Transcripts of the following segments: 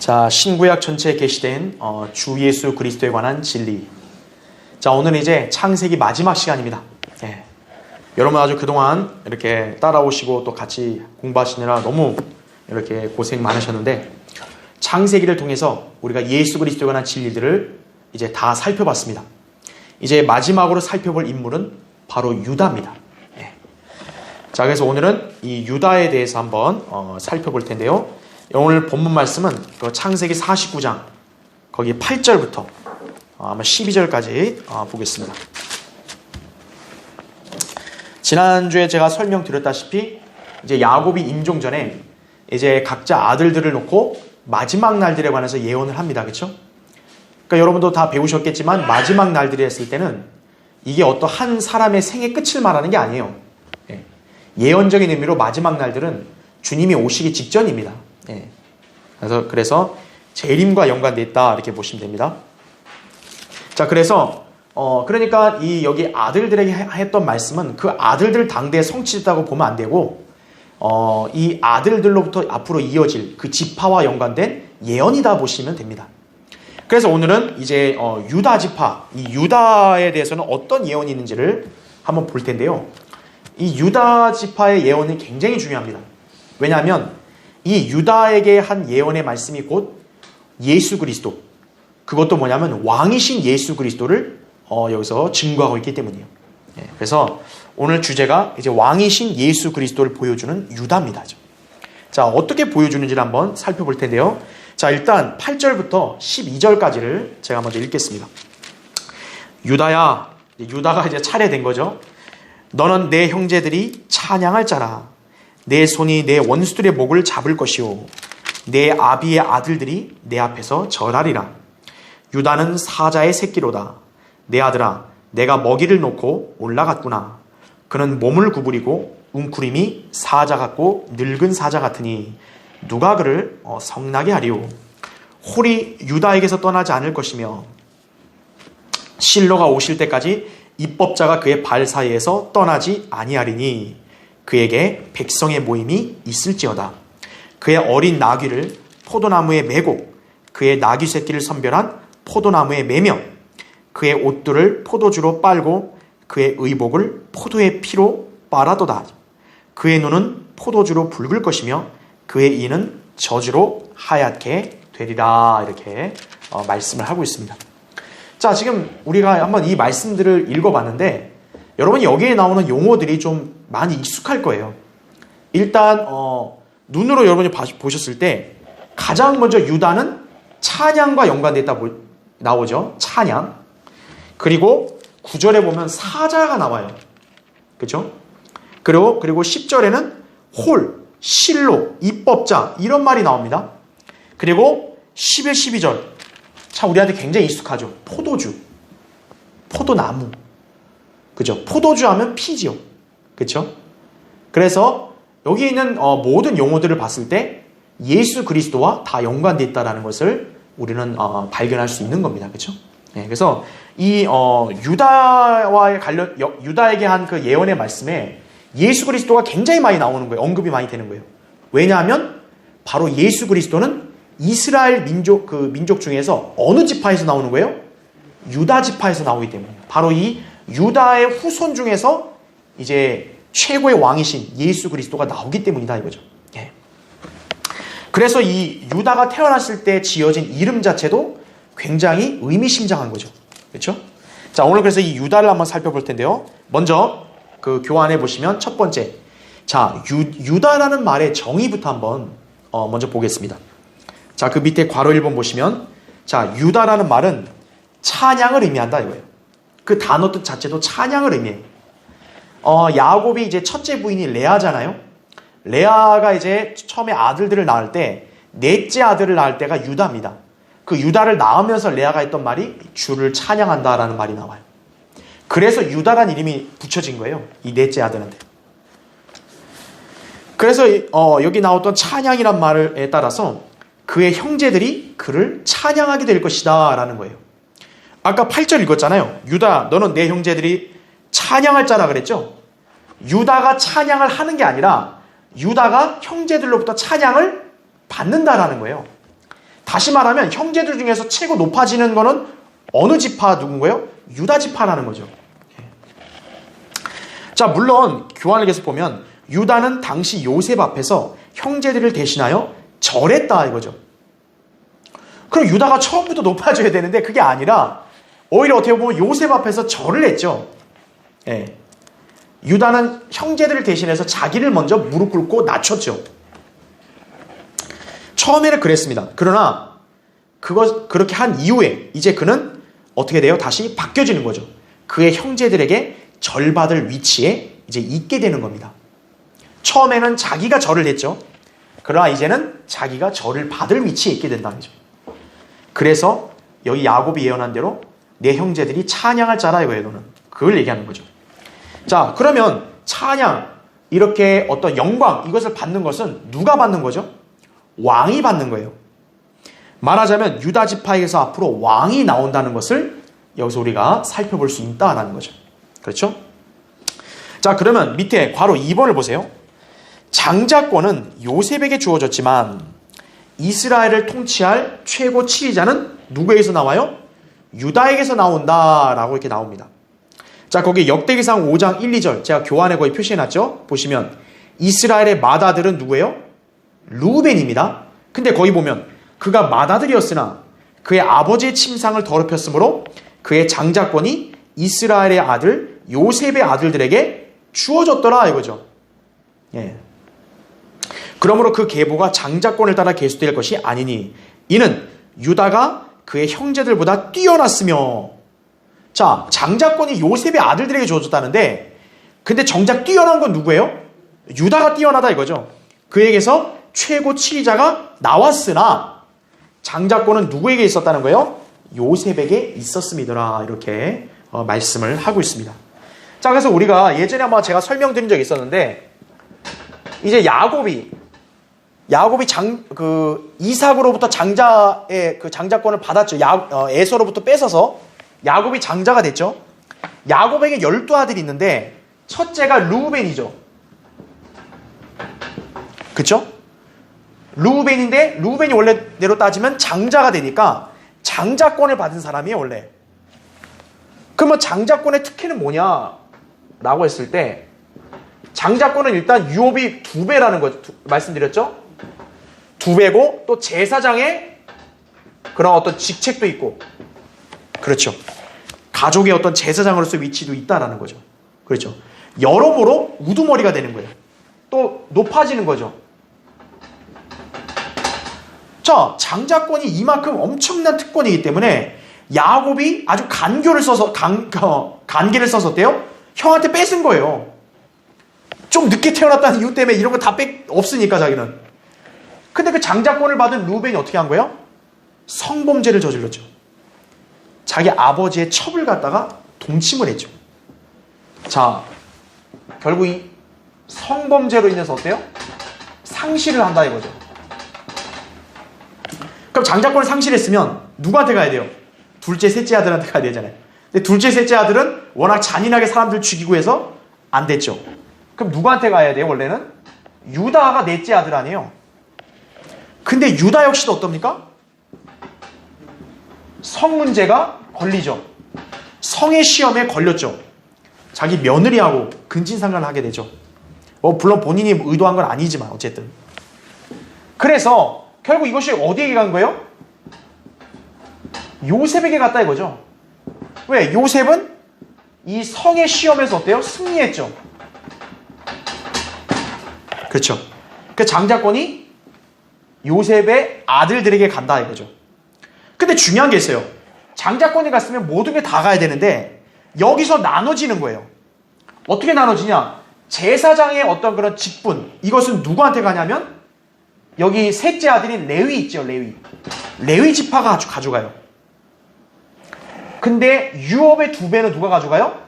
자, 신구약 전체에 게시된 주 예수 그리스도에 관한 진리. 자, 오늘은 이제 창세기 마지막 시간입니다. 예. 여러분 아주 그동안 이렇게 따라오시고 또 같이 공부하시느라 너무 이렇게 고생 많으셨는데, 창세기를 통해서 우리가 예수 그리스도에 관한 진리들을 이제 다 살펴봤습니다. 이제 마지막으로 살펴볼 인물은 바로 유다입니다. 예. 자, 그래서 오늘은 이 유다에 대해서 한번 살펴볼 텐데요. 오늘 본문 말씀은 창세기 49장 거기 8절부터 아마 12절까지 보겠습니다. 지난주에 제가 설명드렸다시피 이제 야곱이 임종 전에 이제 각자 아들들을 놓고 마지막 날들에 관해서 예언을 합니다. 그렇죠? 그러니까 여러분도 다 배우셨겠지만 마지막 날들이 했을 때는 이게 어떤 한 사람의 생의 끝을 말하는 게 아니에요. 예. 예언적인 의미로 마지막 날들은 주님이 오시기 직전입니다. 예. 그래서 재림과 연관되어 있다 이렇게 보시면 됩니다. 자, 그래서 그러니까 이 여기 아들들에게 했던 말씀은 그 아들들 당대에 성취됐다고 보면 안 되고 이 아들들로부터 앞으로 이어질 그 지파와 연관된 예언이다 보시면 됩니다. 그래서 오늘은 이제 유다 지파, 이 유다에 대해서는 어떤 예언이 있는지를 한번 볼 텐데요. 이 유다 지파의 예언이 굉장히 중요합니다. 왜냐하면 이 유다에게 한 예언의 말씀이 곧 예수 그리스도, 그것도 뭐냐면 왕이신 예수 그리스도를 여기서 증거하고 있기 때문이에요. 예, 그래서 오늘 주제가 이제 왕이신 예수 그리스도를 보여주는 유다입니다. 자, 어떻게 보여주는지를 한번 살펴볼 텐데요. 자, 일단 8절부터 12절까지를 제가 먼저 읽겠습니다. 유다야, 유다가 이제 차례된 거죠. 너는 내 형제들이 찬양할 자라. 내 손이 내 원수들의 목을 잡을 것이요 내 아비의 아들들이 내 앞에서 절하리라. 유다는 사자의 새끼로다. 내 아들아, 내가 먹이를 놓고 올라갔구나. 그는 몸을 구부리고 웅크림이 사자 같고 늙은 사자 같으니 누가 그를 성나게 하리오. 홀이 유다에게서 떠나지 않을 것이며 실로가 오실 때까지 입법자가 그의 발 사이에서 떠나지 아니하리니 그에게 백성의 모임이 있을지어다. 그의 어린 나귀를 포도나무에 매고 그의 나귀 새끼를 선별한 포도나무에 매며 그의 옷들을 포도주로 빨고 그의 의복을 포도의 피로 빨아도다. 그의 눈은 포도주로 붉을 것이며 그의 이는 저주로 하얗게 되리라. 이렇게 말씀을 하고 있습니다. 자, 지금 우리가 한번 이 말씀들을 읽어봤는데 여러분 여기에 나오는 용어들이 좀 많이 익숙할 거예요. 일단 눈으로 여러분이 보셨을 때 가장 먼저 유다는 찬양과 연관됐다 나오죠. 찬양. 그리고 9절에 보면 사자가 나와요. 그렇죠? 그리고 10절에는 홀, 실로, 입법자 이런 말이 나옵니다. 그리고 11, 12절 참 우리한테 굉장히 익숙하죠. 포도주, 포도나무. 그죠? 포도주 하면 피지요. 그렇죠? 그래서 여기 있는 모든 용어들을 봤을 때 예수 그리스도와 다 연관되어 있다는 것을 우리는 발견할 수 있는 겁니다. 그렇죠? 네, 그래서 이 유다와의 관련, 유다에게 한 그 예언의 말씀에 예수 그리스도가 굉장히 많이 나오는 거예요. 언급이 많이 되는 거예요. 왜냐하면 바로 예수 그리스도는 이스라엘 민족 중에서 어느 지파에서 나오는 거예요? 유다 지파에서 나오기 때문이에요. 바로 이 유다의 후손 중에서 이제 최고의 왕이신 예수 그리스도가 나오기 때문이다 이거죠. 예. 그래서 이 유다가 태어났을 때 지어진 이름 자체도 굉장히 의미심장한 거죠. 그렇죠? 자, 오늘 그래서 이 유다를 한번 살펴볼 텐데요. 먼저 그 교환해 보시면 첫 번째, 자, 유다라는 말의 정의부터 한번 먼저 보겠습니다. 자, 그 밑에 괄호 1번 보시면, 자, 유다라는 말은 찬양을 의미한다 이거예요. 그 단어 뜻 자체도 찬양을 의미해요. 야곱이 이제 첫째 부인이 레아잖아요. 레아가 이제 처음에 아들들을 낳을 때 넷째 아들을 낳을 때가 유다입니다. 그 유다를 낳으면서 레아가 했던 말이 주를 찬양한다라는 말이 나와요. 그래서 유다라는 이름이 붙여진 거예요. 이 넷째 아들한테. 그래서 여기 나왔던 찬양이란 말에 따라서 그의 형제들이 그를 찬양하게 될 것이다 라는 거예요. 아까 8절 읽었잖아요. 유다, 너는 내 형제들이 찬양할 자라 그랬죠? 유다가 찬양을 하는 게 아니라 유다가 형제들로부터 찬양을 받는다라는 거예요. 다시 말하면 형제들 중에서 최고 높아지는 거는 어느 지파 누군 거예요? 유다 지파라는 거죠. 자, 물론 교환을계서 보면 유다는 당시 요셉 앞에서 형제들을 대신하여 절했다 이거죠. 그럼 유다가 처음부터 높아져야 되는데 그게 아니라 오히려 어떻게 보면 요셉 앞에서 절을 했죠. 예. 유다는 형제들을 대신해서 자기를 먼저 무릎 꿇고 낮췄죠. 처음에는 그랬습니다. 그러나 그렇게 한 이후에 이제 그는 어떻게 돼요? 다시 바뀌어지는 거죠. 그의 형제들에게 절받을 위치에 이제 있게 되는 겁니다. 처음에는 자기가 절을 했죠. 그러나 이제는 자기가 절을 받을 위치에 있게 된다는 거죠. 그래서 여기 야곱이 예언한 대로 내 형제들이 찬양할 자라 이거예요. 너는 그걸 얘기하는 거죠. 자, 그러면 찬양, 이렇게 어떤 영광, 이것을 받는 것은 누가 받는 거죠? 왕이 받는 거예요. 말하자면 유다 지파에게서 앞으로 왕이 나온다는 것을 여기서 우리가 살펴볼 수 있다는 거죠. 그렇죠? 자, 그러면 밑에 괄호 2번을 보세요. 장자권은 요셉에게 주어졌지만 이스라엘을 통치할 최고 지휘자는 누구에게서 나와요? 유다에게서 나온다라고 이렇게 나옵니다. 자, 거기 역대기상 5장 1, 2절 제가 교환에 거의 표시해놨죠? 보시면 이스라엘의 맏아들은 누구예요? 르우벤입니다. 근데 거기 보면 그가 맏아들이었으나 그의 아버지의 침상을 더럽혔으므로 그의 장자권이 이스라엘의 아들 요셉의 아들들에게 주어졌더라 이거죠. 예. 그러므로 그 계보가 장자권을 따라 계수될 것이 아니니 이는 유다가 그의 형제들보다 뛰어났으며. 자, 장자권이 요셉의 아들들에게 주어졌다는데 근데 정작 뛰어난 건 누구예요? 유다가 뛰어나다 이거죠. 그에게서 최고 지휘자가 나왔으나 장자권은 누구에게 있었다는 거예요? 요셉에게 있었음이더라 이렇게 말씀을 하고 있습니다. 자, 그래서 우리가 예전에 아마 제가 설명드린 적이 있었는데 이제 야곱이 이삭으로부터 장자의 그 장자권을 받았죠. 에서로부터 뺏어서 야곱이 장자가 됐죠. 야곱에게 12아들이 있는데 첫째가 르우벤이죠. 그쵸? 르우벤인데 르우벤이 원래대로 따지면 장자가 되니까 장자권을 받은 사람이에요 원래. 그러면 장자권의 특혜는 뭐냐라고 했을 때 장자권은 일단 유업이 2배라는 거 말씀드렸죠. 2배고 또 제사장의 그런 어떤 직책도 있고, 그렇죠. 가족의 어떤 제사장으로서 위치도 있다라는 거죠. 그렇죠. 여러모로 우두머리가 되는 거예요. 또 높아지는 거죠. 자, 장자권이 이만큼 엄청난 특권이기 때문에 야곱이 아주 간계를 써서 어때요? 형한테 뺏은 거예요. 좀 늦게 태어났다는 이유 때문에 이런 거 다 없으니까 자기는. 근데 그 장자권을 받은 르우벤이 어떻게 한 거예요? 성범죄를 저질렀죠. 자기 아버지의 첩을 갖다가 동침을 했죠. 자, 결국 이 성범죄로 인해서 어때요? 상실을 한다 이거죠. 그럼 장자권을 상실했으면 누구한테 가야 돼요? 둘째, 셋째 아들한테 가야 되잖아요. 근데 둘째, 셋째 아들은 워낙 잔인하게 사람들 죽이고 해서 안 됐죠. 그럼 누구한테 가야 돼요? 원래는 유다가 넷째 아들 아니에요. 근데 유다 역시도 어떻습니까? 성 문제가 걸리죠. 성의 시험에 걸렸죠. 자기 며느리하고 근친상간을 하게 되죠. 물론 본인이 의도한 건 아니지만 어쨌든. 그래서 결국 이것이 어디에 간 거예요? 요셉에게 갔다 이거죠. 왜? 요셉은 이 성의 시험에서 어때요? 승리했죠. 그렇죠. 그 장자권이 요셉의 아들들에게 간다 이거죠. 근데 중요한 게 있어요. 장자권이 갔으면 모든 게 다 가야 되는데 여기서 나눠지는 거예요. 어떻게 나눠지냐? 제사장의 어떤 그런 직분, 이것은 누구한테 가냐면 여기 셋째 아들인 레위 있죠. 레위 지파가 가져가요. 근데 유업의 2배는 누가 가져가요?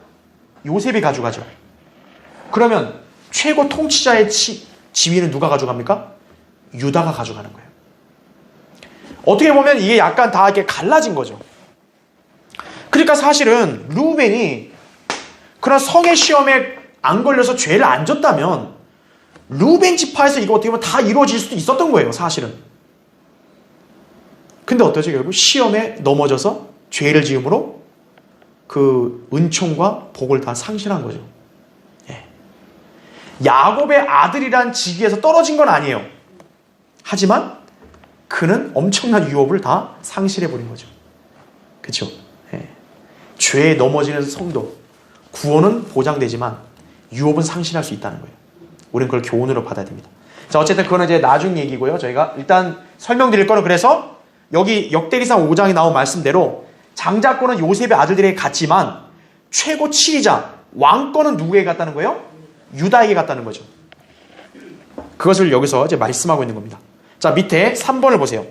요셉이 가져가죠. 그러면 최고 통치자의 지위는 누가 가져갑니까? 유다가 가져가는 거예요. 어떻게 보면 이게 약간 다 이렇게 갈라진 거죠. 그러니까 사실은 르우벤이 그런 성의 시험에 안 걸려서 죄를 안 졌다면 르우벤 지파에서 이거 어떻게 보면 다 이루어질 수도 있었던 거예요. 사실은. 근데 어떠죠? 결국 시험에 넘어져서 죄를 지음으로 그 은총과 복을 다 상실한 거죠. 예. 야곱의 아들이란 직위에서 떨어진 건 아니에요. 하지만 그는 엄청난 유업을 다 상실해버린 거죠. 그렇죠? 예. 죄에 넘어지는 성도, 구원은 보장되지만 유업은 상실할 수 있다는 거예요. 우리는 그걸 교훈으로 받아야 됩니다. 자, 어쨌든 그거는 이제 나중 얘기고요. 저희가 일단 설명드릴 거는, 그래서 여기 역대기상 5장에 나온 말씀대로 장자권은 요셉의 아들들에게 갔지만 최고 치리자 왕권은 누구에게 갔다는 거예요? 유다에게 갔다는 거죠. 그것을 여기서 이제 말씀하고 있는 겁니다. 자, 밑에 3번을 보세요.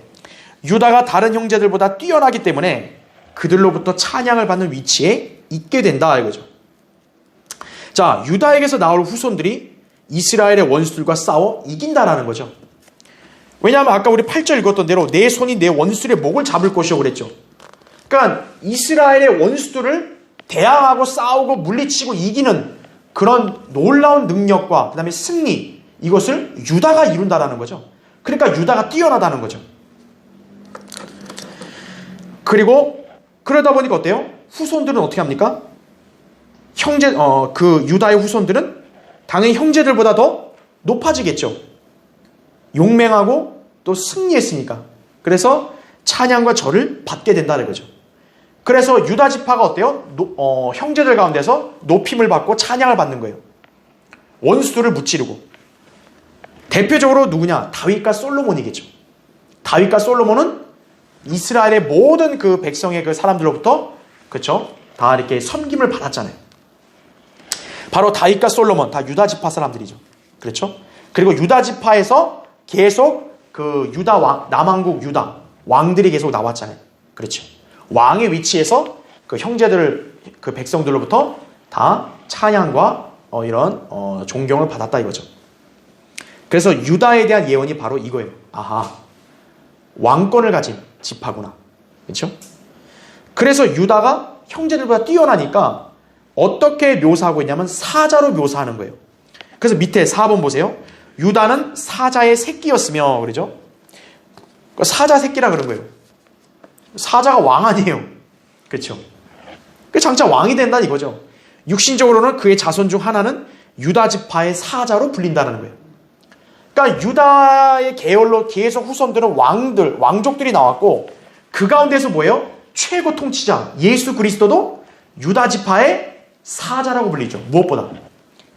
유다가 다른 형제들보다 뛰어나기 때문에 그들로부터 찬양을 받는 위치에 있게 된다 이거죠. 자, 유다에게서 나올 후손들이 이스라엘의 원수들과 싸워 이긴다라는 거죠. 왜냐하면 아까 우리 8절 읽었던 대로 내 손이 내 원수들의 목을 잡을 것이라고 그랬죠. 그러니까 이스라엘의 원수들을 대항하고 싸우고 물리치고 이기는 그런 놀라운 능력과 그 다음에 승리, 이것을 유다가 이룬다라는 거죠. 그러니까 유다가 뛰어나다는 거죠. 그리고 그러다 보니까 어때요? 후손들은 어떻게 합니까? 그 유다의 후손들은 당연히 형제들보다 더 높아지겠죠. 용맹하고 또 승리했으니까. 그래서 찬양과 절을 받게 된다는 거죠. 그래서 유다 지파가 어때요? 형제들 가운데서 높임을 받고 찬양을 받는 거예요. 원수들을 무찌르고. 대표적으로 누구냐? 다윗과 솔로몬이겠죠. 다윗과 솔로몬은 이스라엘의 모든 그 백성의 그 사람들로부터, 그렇죠? 다 이렇게 섬김을 받았잖아요. 바로 다윗과 솔로몬, 다 유다 지파 사람들이죠. 그렇죠? 그리고 유다 지파에서 계속 그 유다 남왕국 유다 왕들이 계속 나왔잖아요. 그렇죠? 왕의 위치에서 그 형제들, 그 백성들로부터 다 찬양과 이런 존경을 받았다 이거죠. 그래서 유다에 대한 예언이 바로 이거예요. 아하, 왕권을 가진 지파구나. 그렇죠? 그래서 유다가 형제들보다 뛰어나니까 어떻게 묘사하고 있냐면 사자로 묘사하는 거예요. 그래서 밑에 4번 보세요. 유다는 사자의 새끼였으며, 그러죠? 사자 새끼라 그런 거예요. 사자가 왕 아니에요. 그렇죠? 그 장차 왕이 된다 이거죠. 육신적으로는 그의 자손 중 하나는 유다 지파의 사자로 불린다는 거예요. 그러니까 유다의 계열로 계속 후손들은 왕족들이 나왔고, 그 가운데서 뭐예요? 최고 통치자 예수 그리스도도 유다 지파의 사자라고 불리죠. 무엇보다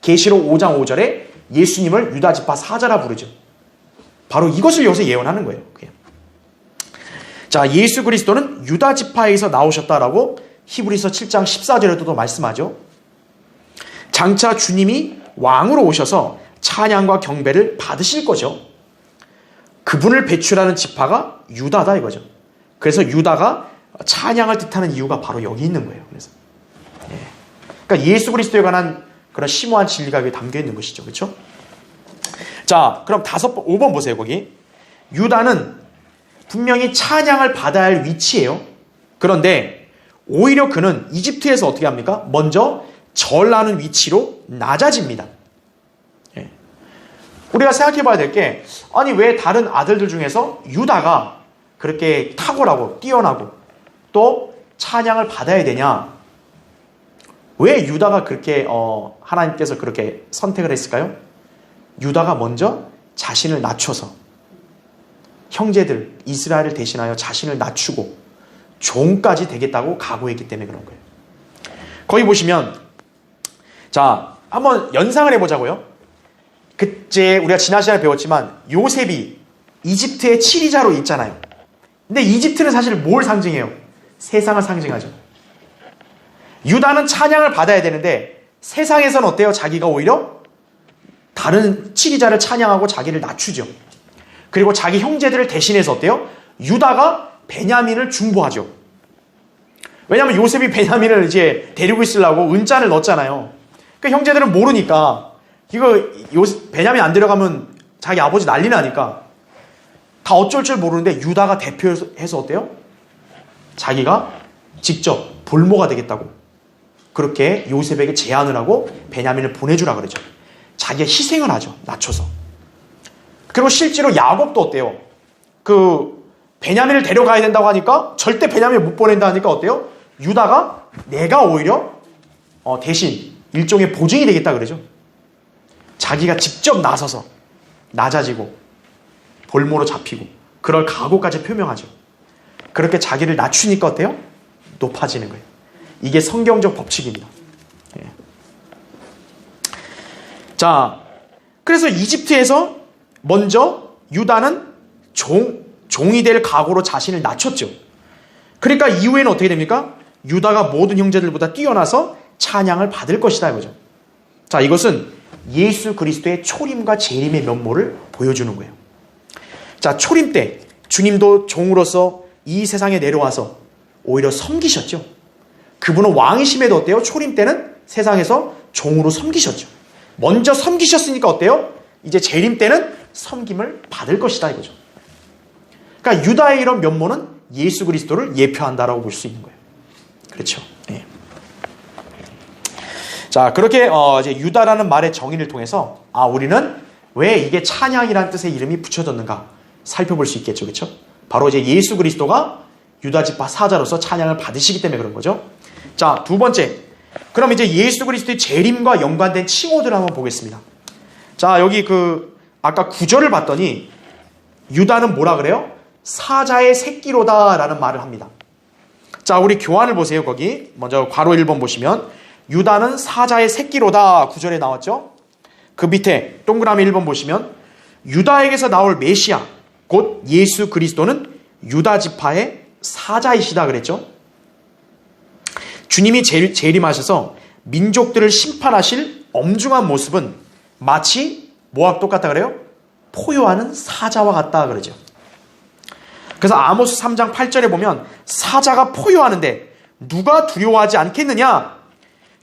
계시록 5장 5절에 예수님을 유다 지파 사자라 부르죠. 바로 이것을 여기서 예언하는 거예요. 자, 예수 그리스도는 유다 지파에서 나오셨다라고 히브리서 7장 14절에도 말씀하죠. 장차 주님이 왕으로 오셔서 찬양과 경배를 받으실 거죠. 그분을 배출하는 지파가 유다다 이거죠. 그래서 유다가 찬양을 뜻하는 이유가 바로 여기 있는 거예요. 그러니까 예수 그리스도에 관한 그런 심오한 진리가 여기 담겨 있는 것이죠. 그렇죠? 자, 그럼 5번 보세요. 거기 유다는 분명히 찬양을 받아야 할 위치예요. 그런데 오히려 그는 이집트에서 어떻게 합니까? 먼저 절하는 위치로 낮아집니다. 우리가 생각해 봐야 될 게, 아니 왜 다른 아들들 중에서 유다가 그렇게 탁월하고 뛰어나고 또 찬양을 받아야 되냐? 왜 유다가 그렇게 하나님께서 그렇게 선택을 했을까요? 유다가 먼저 자신을 낮춰서 형제들 이스라엘을 대신하여 자신을 낮추고 종까지 되겠다고 각오했기 때문에 그런 거예요. 거기 보시면, 자, 한번 연상을 해보자고요. 그때 우리가 지난 시간에 배웠지만 요셉이 이집트의 치리자로 있잖아요. 근데 이집트는 사실 뭘 상징해요? 세상을 상징하죠. 유다는 찬양을 받아야 되는데 세상에서는 어때요? 자기가 오히려 다른 치리자를 찬양하고 자기를 낮추죠. 그리고 자기 형제들을 대신해서 어때요? 유다가 베냐민을 중보하죠. 왜냐하면 요셉이 베냐민을 이제 데리고 있으려고 은잔을 넣었잖아요. 그러니까 형제들은 모르니까 이거 베냐민 안 데려가면 자기 아버지 난리 나니까 다 어쩔 줄 모르는데 유다가 대표해서 어때요? 자기가 직접 볼모가 되겠다고 그렇게 요셉에게 제안을 하고 베냐민을 보내주라 그러죠. 자기가 희생을 하죠. 낮춰서. 그리고 실제로 야곱도 어때요? 그 베냐민을 데려가야 된다고 하니까 절대 베냐민을 못 보낸다 하니까 어때요? 유다가 내가 오히려 대신 일종의 보증이 되겠다 그러죠. 자기가 직접 나서서 낮아지고 볼모로 잡히고 그럴 각오까지 표명하죠. 그렇게 자기를 낮추니까 어때요? 높아지는 거예요. 이게 성경적 법칙입니다. 예. 자, 그래서 이집트에서 먼저 유다는 종이 될 각오로 자신을 낮췄죠. 그러니까 이후에는 어떻게 됩니까? 유다가 모든 형제들보다 뛰어나서 찬양을 받을 것이다 이거죠. 자, 이것은 예수 그리스도의 초림과 재림의 면모를 보여주는 거예요. 자, 초림 때 주님도 종으로서 이 세상에 내려와서 오히려 섬기셨죠. 그분은 왕이심에도 어때요? 초림 때는 세상에서 종으로 섬기셨죠. 먼저 섬기셨으니까 어때요? 이제 재림 때는 섬김을 받을 것이다 이거죠. 그러니까 유다의 이런 면모는 예수 그리스도를 예표한다라고 볼 수 있는 거예요. 그렇죠. 예. 자, 그렇게 이제 유다라는 말의 정의를 통해서 우리는 왜 이게 찬양이라는 뜻의 이름이 붙여졌는가 살펴볼 수 있겠죠. 그렇죠? 바로 이제 예수 그리스도가 유다 지파 사자로서 찬양을 받으시기 때문에 그런 거죠. 자, 두 번째. 그럼 이제 예수 그리스도의 재림과 연관된 칭호들을 한번 보겠습니다. 자, 여기 아까 9절을 봤더니 유다는 뭐라 그래요? 사자의 새끼로다라는 말을 합니다. 자, 우리 교환을 보세요. 거기 먼저 괄호 1번 보시면 유다는 사자의 새끼로다 9절에 나왔죠. 그 밑에 동그라미 1번 보시면 유다에게서 나올 메시아 곧 예수 그리스도는 유다 지파의 사자이시다 그랬죠. 주님이 재림하셔서 민족들을 심판하실 엄중한 모습은 마치 뭐와 똑같다 그래요? 포효하는 사자와 같다 그러죠. 그래서 아모스 3장 8절에 보면 사자가 포효하는데 누가 두려워하지 않겠느냐?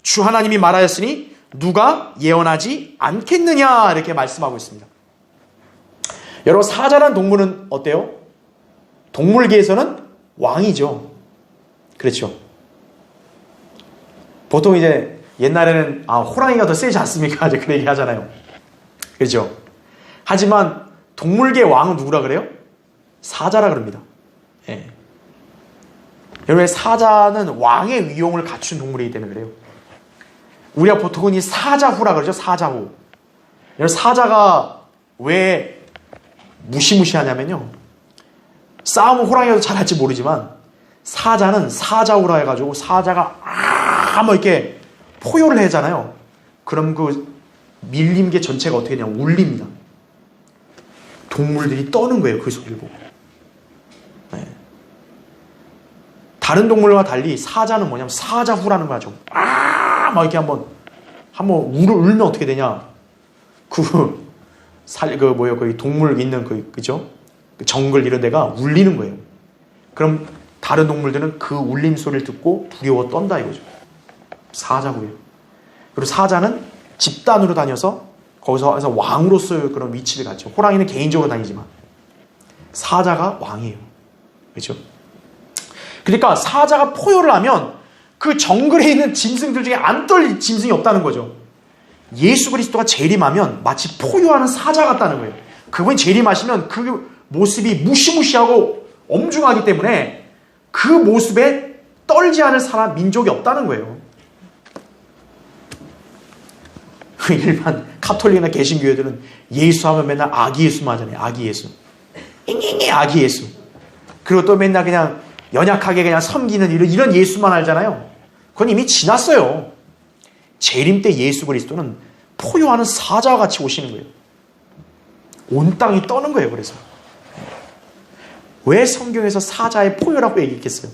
주 하나님이 말하였으니 누가 예언하지 않겠느냐? 이렇게 말씀하고 있습니다. 여러분, 사자라는 동물은 어때요? 동물계에서는 왕이죠. 그렇죠. 보통 이제 옛날에는 호랑이가 더 세지 않습니까? 이제 그 얘기 하잖아요. 그렇죠. 하지만 동물계 왕은 누구라 그래요? 사자라 그럽니다. 예. 여러분, 사자는 왕의 위용을 갖춘 동물이기 때문에 그래요. 우리가 보통은 이 사자후라 그러죠. 사자후. 여러분, 사자가 왜 무시무시하냐면요. 싸움은 호랑이가 더 잘할지 모르지만 사자는 사자후라 해가지고 사자가 뭐 이렇게 포효를 하잖아요. 그럼 그 밀림계 전체가 어떻게 되냐면 울립니다. 동물들이 떠는 거예요. 그 소리를 보고. 네. 다른 동물과 달리 사자는 뭐냐면 사자후라는 거죠. 막 이렇게 한번 울면 어떻게 되냐? 거기 동물 있는 그죠? 그 정글 이런 데가 울리는 거예요. 그럼 다른 동물들은 그 울림 소리를 듣고 두려워 떤다 이거죠. 사자고요. 그리고 사자는 집단으로 다녀서 거기서 왕으로서의 그런 위치를 갖죠. 호랑이는 개인적으로 다니지만 사자가 왕이에요. 그렇죠? 그러니까 사자가 포효를 하면 그 정글에 있는 짐승들 중에 안 떨릴 짐승이 없다는 거죠. 예수 그리스도가 재림하면 마치 포효하는 사자 같다는 거예요. 그분이 재림하시면 그 모습이 무시무시하고 엄중하기 때문에 그 모습에 떨지 않을 사람, 민족이 없다는 거예요. 일반 카톨릭이나 개신교회들은 예수하면 맨날 아기 예수만 하잖아요. 아기 예수. 아기 예수. 그리고 또 맨날 그냥 연약하게 그냥 섬기는 이런 예수만 알잖아요. 그건 이미 지났어요. 재림 때 예수 그리스도는 포효하는 사자와 같이 오시는 거예요. 온 땅이 떠는 거예요. 그래서 왜 성경에서 사자의 포효라고 얘기했겠어요?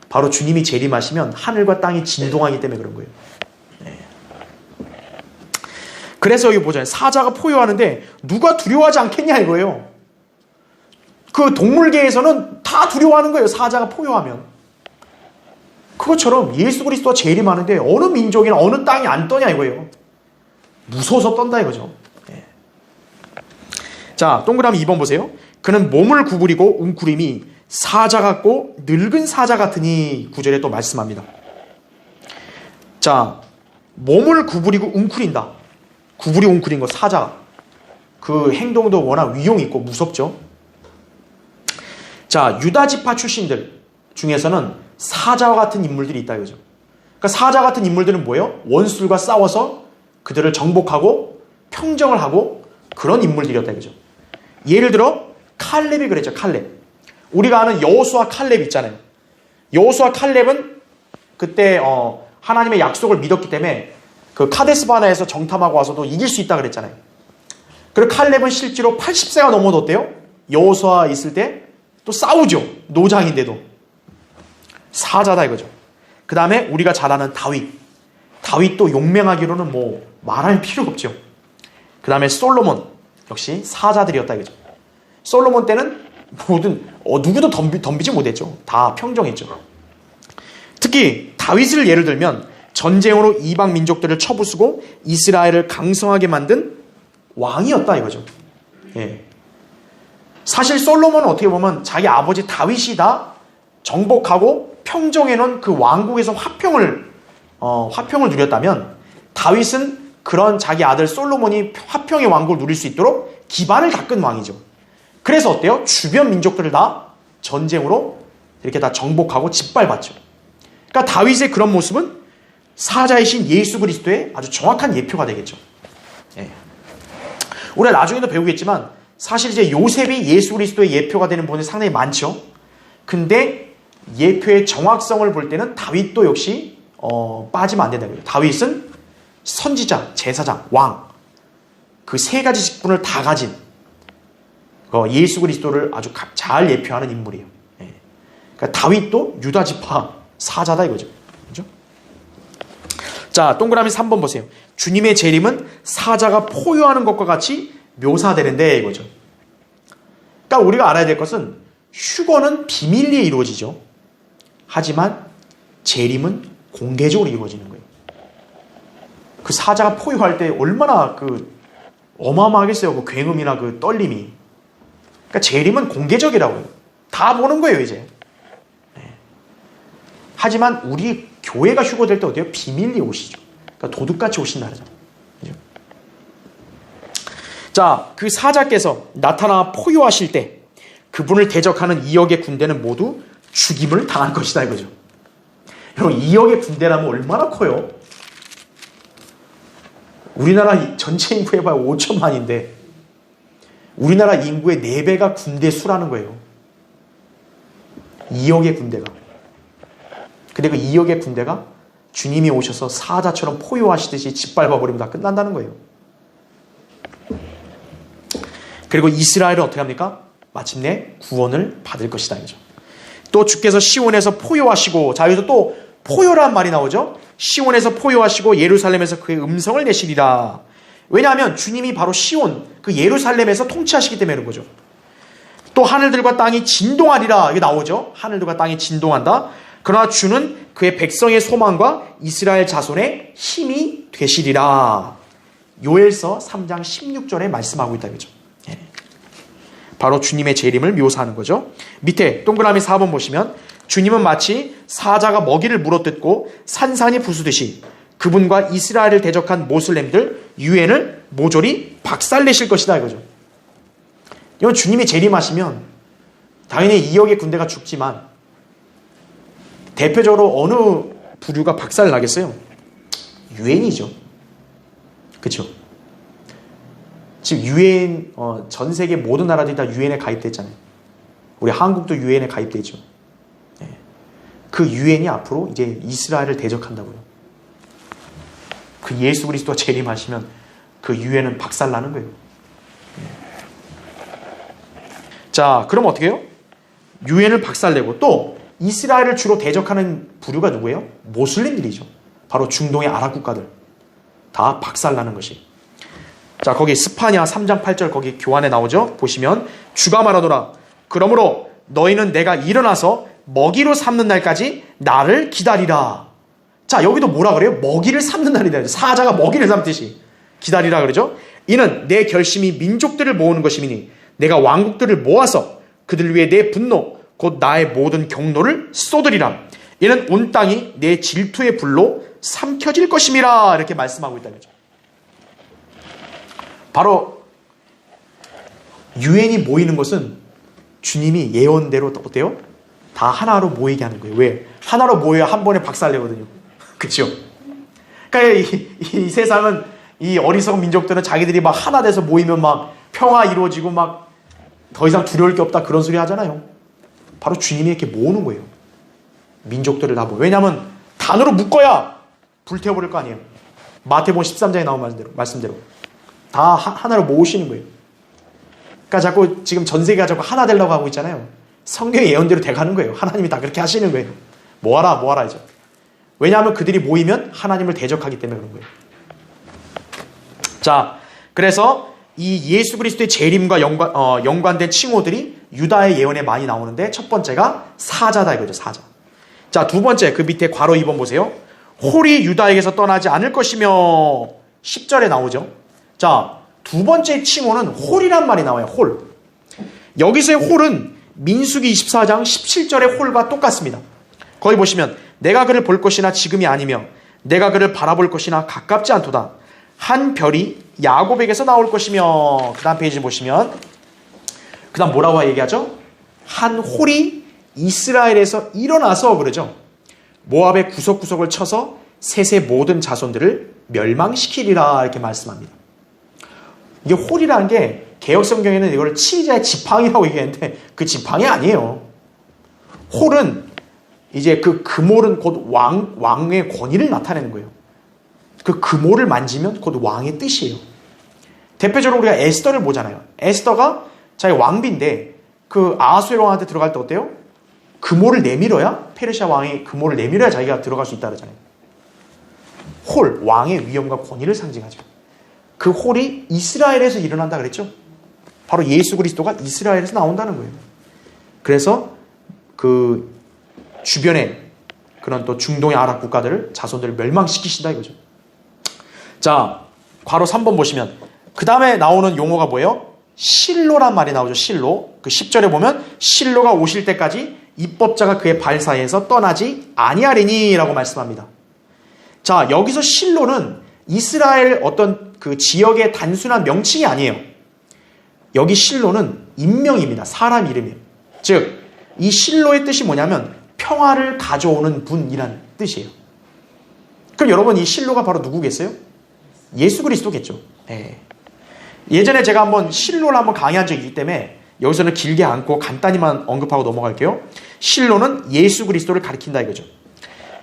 바로 주님이 재림하시면 하늘과 땅이 진동하기 때문에 그런 거예요. 그래서 여기 보잖아요. 사자가 포효하는데 누가 두려워하지 않겠냐 이거예요. 그 동물계에서는 다 두려워하는 거예요. 사자가 포효하면. 그것처럼 예수 그리스도가 재림하는데 어느 민족이나 어느 땅이 안 떠냐 이거예요. 무서워서 떤다 이거죠. 네. 자, 동그라미 2번 보세요. 그는 몸을 구부리고 웅크림이 사자 같고 늙은 사자 같으니 9절에 또 말씀합니다. 자, 몸을 구부리고 웅크린다. 구부리 웅크린 거 사자. 그 행동도 워낙 위용 있고 무섭죠. 자, 유다 지파 출신들 중에서는 사자와 같은 인물들이 있다 이거죠. 그러니까 사자 같은 인물들은 뭐예요? 원수들과 싸워서 그들을 정복하고 평정을 하고 그런 인물들이었다 이거죠. 예를 들어 칼렙이 그랬죠. 칼렙. 우리가 아는 여호수아 칼렙 있잖아요. 여호수아 칼렙은 그때 하나님의 약속을 믿었기 때문에 그 카데스 바네아에서 정탐하고 와서도 이길 수 있다 그랬잖아요. 그리고 칼렙은 실제로 80세가 넘어도 어때요? 여호수아 있을 때 또 싸우죠. 노장인데도. 사자다 이거죠. 그 다음에 우리가 잘 아는 다윗. 다윗도 용맹하기로는 뭐 말할 필요가 없죠. 그 다음에 솔로몬. 역시 사자들이었다 이거죠. 솔로몬 때는 모든 누구도 덤비지 못했죠. 다 평정했죠. 특히 다윗을 예를 들면 전쟁으로 이방 민족들을 쳐부수고 이스라엘을 강성하게 만든 왕이었다 이거죠. 예. 사실 솔로몬은 어떻게 보면 자기 아버지 다윗이 다 정복하고 평정해놓은 그 왕국에서 화평을 누렸다면 다윗은 그런 자기 아들 솔로몬이 화평의 왕국을 누릴 수 있도록 기반을 닦은 왕이죠. 그래서 어때요? 주변 민족들을 다 전쟁으로 이렇게 다 정복하고 짓밟았죠. 그러니까 다윗의 그런 모습은 사자이신 예수 그리스도의 아주 정확한 예표가 되겠죠. 예. 우리가 나중에도 배우겠지만 사실 이제 요셉이 예수 그리스도의 예표가 되는 부분이 상당히 많죠. 근데 예표의 정확성을 볼 때는 다윗도 역시 빠지면 안 된다고요. 다윗은 선지자, 제사장, 왕 그 세 가지 직분을 다 가진 예수 그리스도를 아주 잘 예표하는 인물이에요. 예. 그러니까 다윗도 유다 지파 사자다 이거죠. 그렇죠? 자, 동그라미 3번 보세요. 주님의 재림은 사자가 포효하는 것과 같이 묘사되는데 이거죠. 그러니까 우리가 알아야 될 것은 휴거는 비밀리에 이루어지죠. 하지만 재림은 공개적으로 이루어지는 거예요. 그 사자가 포효할 때 얼마나 어마어마하겠어요. 그 굉음이나 그 떨림이. 그러니까 재림은 공개적이라고요. 다 보는 거예요, 이제. 네. 하지만 우리 교회가 휴거될 때 어때요? 비밀리에 오시죠. 그러니까 도둑같이 오신다 그러잖아요. 그죠? 자, 그 사자께서 나타나 포효하실 때 그분을 대적하는 2억의 군대는 모두 죽임을 당할 것이다 이거죠. 여러분 2억의 군대라면 얼마나 커요? 우리나라 전체 인구 해봐야 5천만인데 우리나라 인구의 4배가 군대 수라는 거예요. 2억의 군대가. 근데 그 2억의 군대가 주님이 오셔서 사자처럼 포효하시듯이 짓밟아버리면 다 끝난다는 거예요. 그리고 이스라엘은 어떻게 합니까? 마침내 구원을 받을 것이다 이거죠. 또 주께서 시온에서 포효하시고, 자 여기서 또 포효란 말이 나오죠. 시온에서 포효하시고 예루살렘에서 그의 음성을 내시리라. 왜냐하면 주님이 바로 시온, 그 예루살렘에서 통치하시기 때문에 그런 거죠. 또 하늘들과 땅이 진동하리라. 이게 나오죠. 하늘들과 땅이 진동한다. 그러나 주는 그의 백성의 소망과 이스라엘 자손의 힘이 되시리라. 요엘서 3장 16절에 말씀하고 있다 이거죠. 바로 주님의 재림을 묘사하는 거죠. 밑에 동그라미 4번 보시면 주님은 마치 사자가 먹이를 물어뜯고 산산이 부수듯이 그분과 이스라엘을 대적한 모슬렘들 유엔을 모조리 박살내실 것이다 이거죠. 이건 주님이 재림하시면 당연히 2억의 군대가 죽지만 대표적으로 어느 부류가 박살나겠어요? 유엔이죠. 그렇죠? 지금 유엔 전 세계 모든 나라들이 다 유엔에 가입됐잖아요. 우리 한국도 유엔에 가입되죠. 네. 그 유엔이 앞으로 이제 이스라엘을 대적한다고요. 그 예수 그리스도가 재림하시면 그 유엔은 박살나는 거예요. 네. 자, 그럼 어떻게 해요? 유엔을 박살내고 또 이스라엘을 주로 대적하는 부류가 누구예요? 모슬림들이죠. 바로 중동의 아랍 국가들. 다 박살나는 것이. 자, 거기 스파냐 3장 8절 거기 교환에 나오죠. 보시면 주가 말하노라. 그러므로 너희는 내가 일어나서 먹이로 삼는 날까지 나를 기다리라. 자, 여기도 뭐라 그래요? 먹이를 삼는 날이다. 사자가 먹이를 삼듯이 기다리라 그러죠. 이는 내 결심이 민족들을 모으는 것이니 내가 왕국들을 모아서 그들 위해 내 분노 곧 나의 모든 경노를 쏟으리라. 이는 온 땅이 내 질투의 불로 삼켜질 것임이라. 이렇게 말씀하고 있다는 거죠. 바로 유엔이 모이는 것은 주님이 예언대로 어때요? 다 하나로 모이게 하는 거예요. 왜? 하나로 모여야 한 번에 박살내거든요. 그렇죠? 그러니까 이 세상은 이 어리석은 민족들은 자기들이 막 하나 돼서 모이면 막 평화 이루어지고 막 더 이상 두려울 게 없다 그런 소리 하잖아요. 바로 주님이 이렇게 모으는 거예요. 민족들을 다 모여. 왜냐하면 단으로 묶어야 불태워버릴 거 아니에요. 마태복음 13장에 나온 말씀대로 다 하나로 모으시는 거예요. 그러니까 자꾸 지금 전 세계가 자꾸 하나 되려고 하고 있잖아요. 성경의 예언대로 돼가는 거예요. 하나님이 다 그렇게 하시는 거예요. 모아라 이제. 왜냐하면 그들이 모이면 하나님을 대적하기 때문에 그런 거예요. 자, 그래서 이 예수 그리스도의 재림과 연관된 칭호들이 유다의 예언에 많이 나오는데 첫 번째가 사자다 이거죠. 사자. 자, 두 번째 그 밑에 괄호 2번 보세요. 홀이 유다에게서 떠나지 않을 것이며 10절에 나오죠. 자, 두 번째 칭호는 홀이란 말이 나와요. 홀. 여기서의 홀은 민수기 24장 17절의 홀과 똑같습니다. 거기 보시면 내가 그를 볼 것이나 지금이 아니며 내가 그를 바라볼 것이나 가깝지 않도다. 한 별이 야곱에게서 나올 것이며 그 다음 페이지 보시면 그 다음 뭐라고 얘기하죠? 한 홀이 이스라엘에서 일어나서 그러죠. 모압의 구석구석을 쳐서 셋의 모든 자손들을 멸망시키리라 이렇게 말씀합니다. 이게 홀이라는 게 개역성경에는 이걸 치자의 지팡이라고 얘기했는데 그 지팡이 아니에요. 홀은 이제 그 금홀은 곧 왕의 권위를 나타내는 거예요. 그 금홀을 만지면 곧 왕의 뜻이에요. 대표적으로 우리가 에스더를 보잖아요. 에스더가 자기 왕비인데 그 아하수에로 왕한테 들어갈 때 어때요? 금홀을 내밀어야 페르시아 왕이 금홀을 내밀어야 자기가 들어갈 수 있다 그러잖아요. 홀, 왕의 위엄과 권위를 상징하죠. 그 홀이 이스라엘에서 일어난다 그랬죠. 바로 예수 그리스도가 이스라엘에서 나온다는 거예요. 그래서 그 주변에 그런 또 중동의 아랍 국가들을 자손들을 멸망시키신다 이거죠. 자, 괄호 3번 보시면 그 다음에 나오는 용어가 뭐예요? 실로란 말이 나오죠. 실로. 그 10절에 보면 실로가 오실 때까지 입법자가 그의 발 사이에서 떠나지 아니하리니 라고 말씀합니다. 자, 여기서 실로는 이스라엘 어떤 그 지역의 단순한 명칭이 아니에요. 여기 실로는 인명입니다. 사람 이름이에요. 즉, 이 실로의 뜻이 뭐냐면 평화를 가져오는 분이라는 뜻이에요. 그럼 여러분 이 실로가 바로 누구겠어요? 예수 그리스도겠죠. 네. 예전에 제가 한번 실로를 한번 강의한 적이 있기 때문에 여기서는 길게 않고 간단히만 언급하고 넘어갈게요. 실로는 예수 그리스도를 가리킨다 이거죠.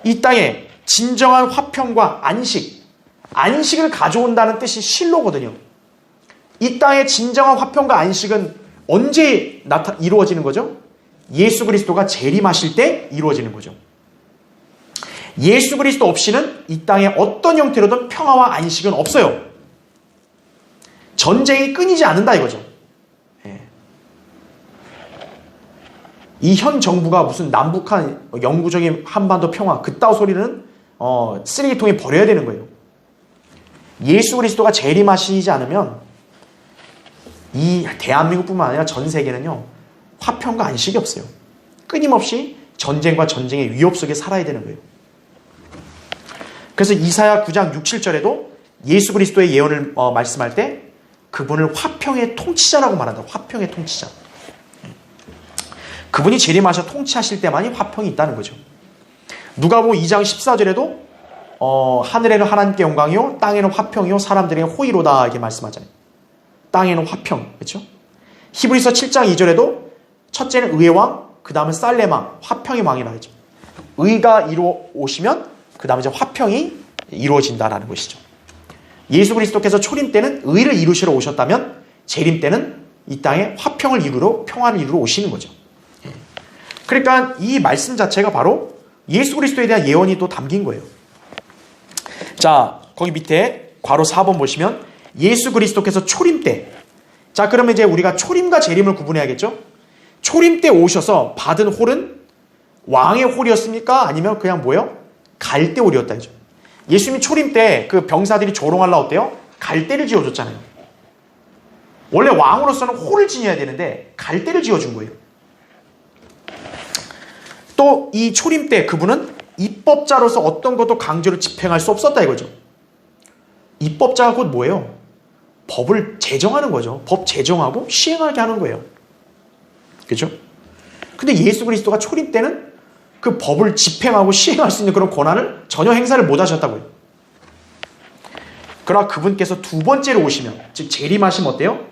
이 땅에 진정한 화평과 안식을 가져온다는 뜻이 실로거든요. 이 땅의 진정한 화평과 안식은 언제 이루어지는 거죠? 예수 그리스도가 재림하실 때 이루어지는 거죠. 예수 그리스도 없이는 이 땅에 어떤 형태로든 평화와 안식은 없어요. 전쟁이 끊이지 않는다 이거죠. 이 현 정부가 무슨 남북한 영구적인 한반도 평화 그따위 소리는 쓰레기통에 버려야 되는 거예요. 예수 그리스도가 재림하시지 않으면 이 대한민국뿐만 아니라 전 세계는요 화평과 안식이 없어요. 끊임없이 전쟁과 전쟁의 위협 속에 살아야 되는 거예요. 그래서 이사야 9장 6, 7절에도 예수 그리스도의 예언을 말씀할 때 그분을 화평의 통치자라고 말한다. 화평의 통치자. 그분이 재림하셔 통치하실 때만이 화평이 있다는 거죠. 누가복음 2장 14절에도 하늘에는 하나님께 영광이요 땅에는 화평이요 사람들에게 호의로다 이렇게 말씀하잖아요. 땅에는 화평. 그렇죠? 히브리서 7장 2절에도 첫째는 의의 왕, 그 다음은 살렘 왕, 화평의 왕이라 하죠. 의가 이루어오시면 그 다음에 이제 화평이 이루어진다라는 것이죠. 예수 그리스도께서 초림 때는 의를 이루시러 오셨다면 재림 때는 이 땅에 화평을 이루러 평화를 이루러 오시는 거죠. 그러니까 이 말씀 자체가 바로 예수 그리스도에 대한 예언이 또 담긴 거예요. 자, 거기 밑에 괄호 4번 보시면 예수 그리스도께서 초림 때, 자 그러면 이제 우리가 초림과 재림을 구분해야겠죠. 초림 때 오셔서 받은 홀은 왕의 홀이었습니까? 아니면 그냥 뭐예요? 갈대 홀이었다 이죠. 예수님이 초림 때 그 병사들이 조롱하려고 어때요? 갈대를 지어줬잖아요. 원래 왕으로서는 홀을 지녀야 되는데 갈대를 지어준 거예요. 또 이 초림 때 그분은 입법자로서 어떤 것도 강제로 집행할 수 없었다 이거죠. 입법자가 곧 뭐예요? 법을 제정하는 거죠. 법 제정하고 시행하게 하는 거예요. 그죠? 근데 예수 그리스도가 초림 때는 그 법을 집행하고 시행할 수 있는 그런 권한을 전혀 행사를 못 하셨다고요. 그러나 그분께서 두 번째로 오시면, 즉 재림하시면 어때요?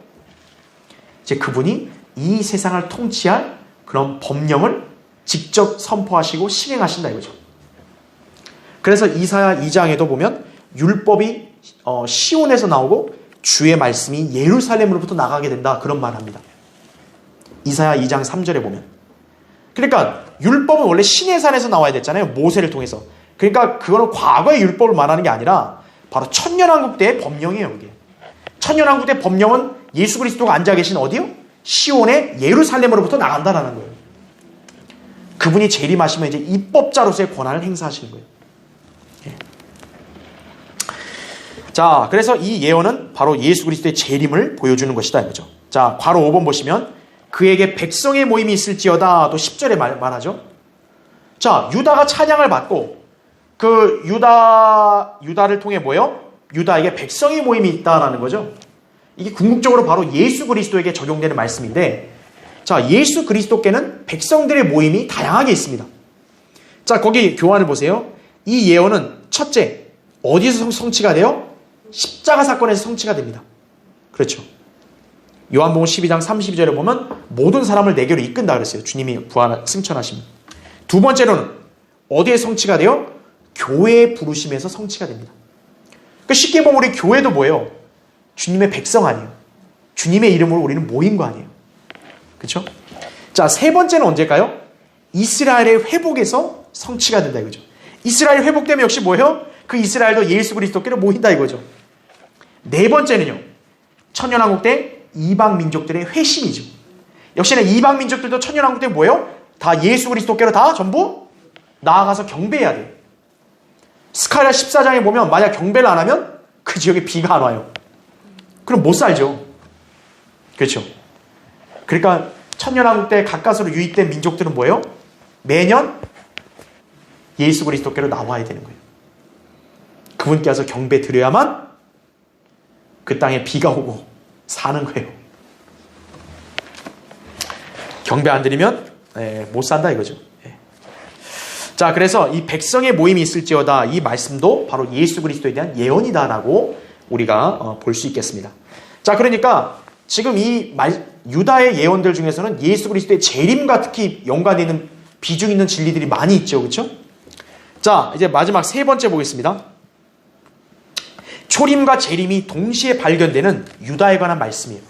이제 그분이 이 세상을 통치할 그런 법령을 직접 선포하시고 시행하신다 이거죠. 그래서 이사야 2장에도 보면 율법이 시온에서 나오고 주의 말씀이 예루살렘으로부터 나가게 된다, 그런 말을 합니다. 이사야 2장 3절에 보면. 그러니까 율법은 원래 시내산에서 나와야 됐잖아요. 모세를 통해서. 그러니까 그거는 과거의 율법을 말하는 게 아니라 바로 천년왕국 때의 법령이에요. 이게. 천년왕국 때 법령은 예수 그리스도가 앉아 계신 어디요? 시온의 예루살렘으로부터 나간다라는 거예요. 그분이 재림하시면 이제 입법자로서의 권한을 행사하시는 거예요. 예. 자, 그래서 이 예언은 바로 예수 그리스도의 재림을 보여주는 것이다 이거죠. 자, 괄호 5번 보시면 그에게 백성의 모임이 있을지어다, 또 10절에 말하죠. 자, 유다가 찬양을 받고 그 유다를 통해 뭐예요? 유다에게 백성의 모임이 있다라는 거죠. 이게 궁극적으로 바로 예수 그리스도에게 적용되는 말씀인데, 자, 예수 그리스도께는 백성들의 모임이 다양하게 있습니다. 자, 거기 교환을 보세요. 이 예언은 첫째, 어디서 성취가 돼요? 십자가 사건에서 성취가 됩니다. 그렇죠. 요한복음 12장 32절에 보면 모든 사람을 내게로 이끈다 그랬어요. 주님이 승천하시면. 두 번째로는 어디에 성취가 돼요? 교회의 부르심에서 성취가 됩니다. 그러니까 쉽게 보면 우리 교회도 뭐예요? 주님의 백성 아니에요. 주님의 이름으로 우리는 모인 거 아니에요. 그렇죠? 자, 세 번째는 언제일까요? 이스라엘의 회복에서 성취가 된다 이거죠. 이스라엘 회복되면 역시 뭐예요? 그 이스라엘도 예수 그리스도께로 모인다 이거죠. 네 번째는요, 천년왕국 때 이방 민족들의 회심이죠. 역시나 이방 민족들도 천년왕국 때 뭐예요? 다 예수 그리스도께로 다 전부 나아가서 경배해야 돼요. 스가랴 14장에 보면 만약 경배를 안 하면 그 지역에 비가 안 와요. 그럼 못 살죠. 그렇죠. 그러니까 천년왕국 때 가까스로 유입된 민족들은 뭐예요? 매년 예수 그리스도께로 나와야 되는 거예요. 그분께서 경배 드려야만 그 땅에 비가 오고 사는 거예요. 경배 안 드리면 못 산다 이거죠. 자, 그래서 이 백성의 모임이 있을지어다, 이 말씀도 바로 예수 그리스도에 대한 예언이다라고 우리가 볼 수 있겠습니다. 자, 그러니까 지금 이 유다의 예언들 중에서는 예수 그리스도의 재림과 특히 연관되어 있는 비중 있는 진리들이 많이 있죠. 그렇죠? 자, 이제 마지막 세 번째 보겠습니다. 초림과 재림이 동시에 발견되는 유다에 관한 말씀이에요.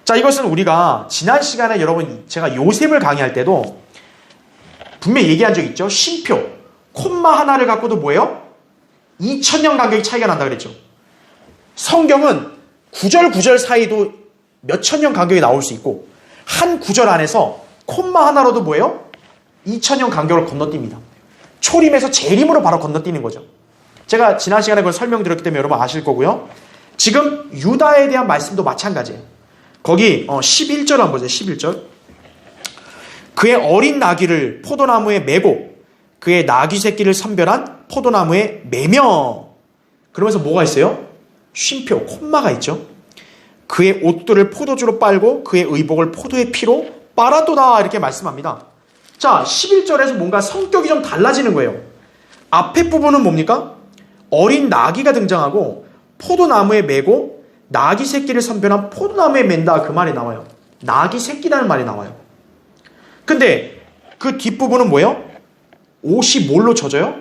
자, 이것은 우리가 지난 시간에 여러분 제가 요셉을 강의할 때도 분명히 얘기한 적 있죠. 쉼표, 콤마 하나를 갖고도 뭐예요? 2000년 간격이 차이가 난다 그랬죠. 성경은 구절 사이도 몇천 년 간격이 나올 수 있고, 한 구절 안에서 콤마 하나로도 뭐예요? 2000년 간격을 건너뜁니다. 초림에서 재림으로 바로 건너뛰는 거죠. 제가 지난 시간에 그걸 설명드렸기 때문에 여러분 아실 거고요. 지금 유다에 대한 말씀도 마찬가지예요. 거기 11절 한번 보세요. 11절. 그의 어린 나귀를 포도나무에 메고 그의 나귀 새끼를 선별한 포도나무에 매며. 그러면서 뭐가 있어요? 쉼표, 콤마가 있죠. 그의 옷들을 포도주로 빨고 그의 의복을 포도의 피로 빨았도다, 이렇게 말씀합니다. 자, 11절에서 뭔가 성격이 좀 달라지는 거예요. 앞에 부분은 뭡니까? 어린 나귀가 등장하고 포도나무에 메고 나귀 새끼를 선별한 포도나무에 맨다, 그 말이 나와요. 나귀 새끼라는 말이 나와요. 근데 그 뒷부분은 뭐예요? 옷이 뭘로 젖어요?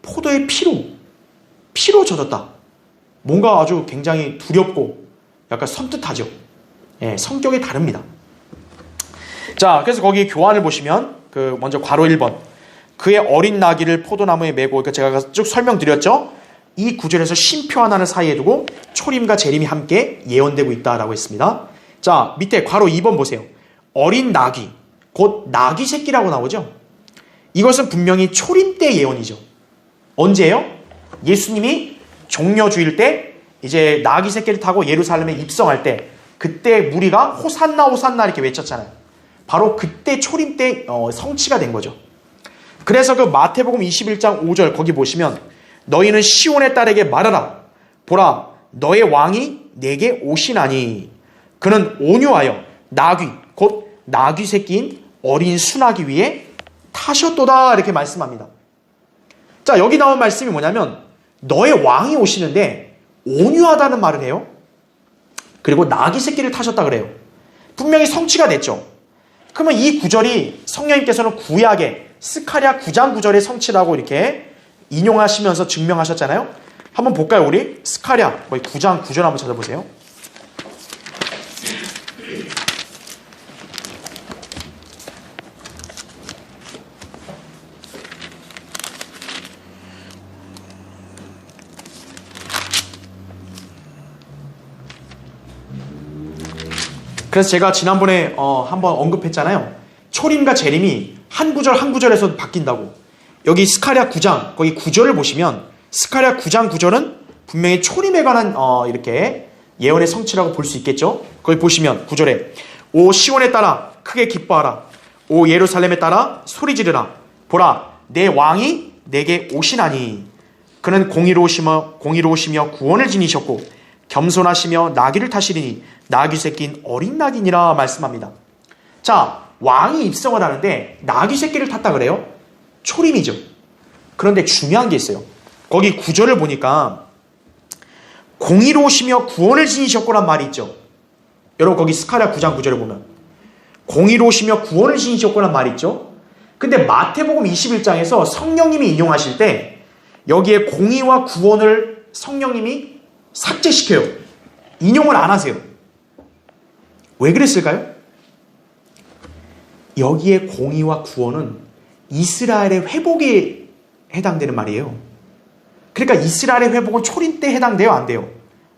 포도의 피로 젖었다. 뭔가 아주 굉장히 두렵고 약간 섬뜩하죠. 예, 성격이 다릅니다. 자, 그래서 거기 교환을 보시면 먼저 괄호 1번. 그의 어린 나귀를 포도나무에 메고, 그러니까 제가 쭉 설명드렸죠. 이 구절에서 쉼표 하나를 사이에 두고 초림과 재림이 함께 예언되고 있다라고 했습니다. 자, 밑에 괄호 2번 보세요. 어린 나귀, 곧 나귀 새끼라고 나오죠. 이것은 분명히 초림 때 예언이죠. 언제예요? 예수님이 종려주일 때 이제 나귀 새끼를 타고 예루살렘에 입성할 때, 그때 무리가 호산나 호산나 이렇게 외쳤잖아요. 바로 그때 초림 때 성취가 된 거죠. 그래서 그 마태복음 21장 5절 거기 보시면 너희는 시온의 딸에게 말하라. 보라, 너의 왕이 내게 오시나니 그는 온유하여 나귀 곧 나귀 새끼인 어린 순하기 위해 타셨도다 이렇게 말씀합니다. 자, 여기 나온 말씀이 뭐냐면 너의 왕이 오시는데 온유하다는 말을 해요. 그리고 나귀 새끼를 타셨다 그래요. 분명히 성취가 됐죠. 그러면 이 구절이 성령님께서는 구약의 스가랴 9장 9절의 성취라고 이렇게 인용하시면서 증명하셨잖아요. 한번 볼까요? 우리 스가랴 거의 9장 9절 한번 찾아보세요. 그래서 제가 지난번에 한번 언급했잖아요. 초림과 재림이 한 구절 한 구절에서 바뀐다고. 여기 스가랴 9장 거기 9절을 보시면 스가랴 9장 9절은 분명히 초림에 관한 이렇게 예언의 성취라고 볼 수 있겠죠. 거기 보시면 9절에 오 시온에 따라 크게 기뻐하라. 오 예루살렘에 따라 소리 지르라. 보라 내 왕이 내게 오시나니 그는 공의로우시며 구원을 지니셨고 겸손하시며 나귀를 타시리니 나귀 새끼인 어린 나귀니라 말씀합니다. 자, 왕이 입성을 하는데 나귀 새끼를 탔다 그래요? 초림이죠. 그런데 중요한 게 있어요. 거기 9절을 보니까 공의로우시며 구원을 지니셨고란 말이 있죠. 여러분 거기 스가랴 9장 9절을 보면 공의로우시며 구원을 지니셨고란 말이 있죠. 근데 마태복음 21장에서 성령님이 인용하실 때 여기에 공의와 구원을 성령님이 삭제시켜요. 인용을 안 하세요. 왜 그랬을까요? 여기에 공의와 구원은 이스라엘의 회복에 해당되는 말이에요. 그러니까 이스라엘의 회복은 초림 때 해당돼요? 안 돼요?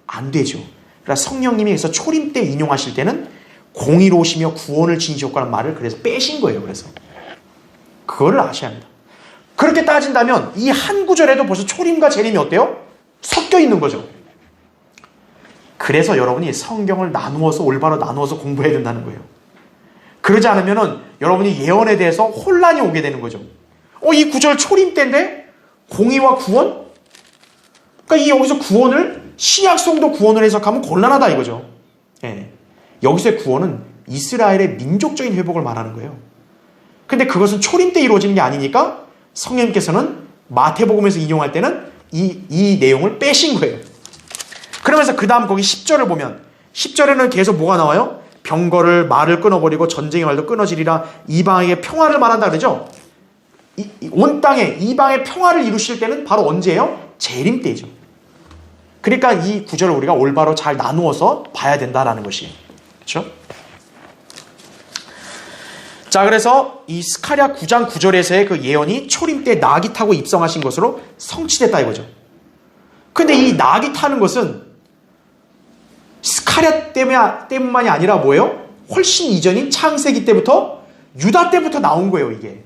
안 되죠. 그러니까 성령님이 그래서 초림 때 인용하실 때는 공의로우시며 구원을 지니셨다는 말을 그래서 빼신 거예요. 그래서 그거를 아셔야 합니다. 그렇게 따진다면 이 한 구절에도 벌써 초림과 재림이 어때요? 섞여 있는 거죠. 그래서 여러분이 성경을 나누어서 올바로 나누어서 공부해야 된다는 거예요. 그러지 않으면은 여러분이 예언에 대해서 혼란이 오게 되는 거죠. 이 구절 초림 때인데 공의와 구원? 그러니까 이 여기서 구원을 신약성도 구원을 해석하면 곤란하다 이거죠. 예. 여기서의 구원은 이스라엘의 민족적인 회복을 말하는 거예요. 근데 그것은 초림 때 이루어지는 게 아니니까 성령님께서는 마태복음에서 인용할 때는 이 내용을 빼신 거예요. 그러면서 그 다음 거기 10절을 보면 10절에는 계속 뭐가 나와요? 병거를 말을 끊어버리고 전쟁의 말도 끊어지리라. 이방에게 평화를 말한다 그러죠. 온 땅에 이방의 평화를 이루실 때는 바로 언제예요? 재림 때죠. 그러니까 이 구절을 우리가 올바로 잘 나누어서 봐야 된다라는 것이에요. 그렇죠? 자, 그래서 이 스가랴 9장 9절에서의 그 예언이 초림 때 나귀 타고 입성하신 것으로 성취됐다 이거죠. 근데 이 나귀 타는 것은 스가랴 때문만이 아니라 뭐예요? 훨씬 이전인 창세기 때부터 유다 때부터 나온 거예요, 이게.